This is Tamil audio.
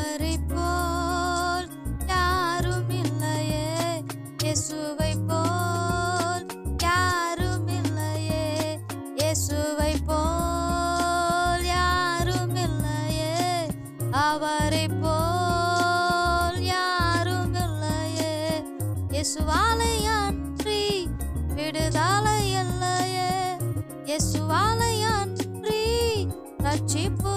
அவரைப் போல் யாரும் இல்லையே, இயேசுவைப் போல் யாரும் இல்லையே, இயேசுவைப் போல் யாரும் இல்லையே, அவரைப் போல் யாரும் இல்லையே. இயேசுவாலே அன்றி விடுதலை இல்லையே, இயேசுவாலே அன்றி ரட்சிப்பு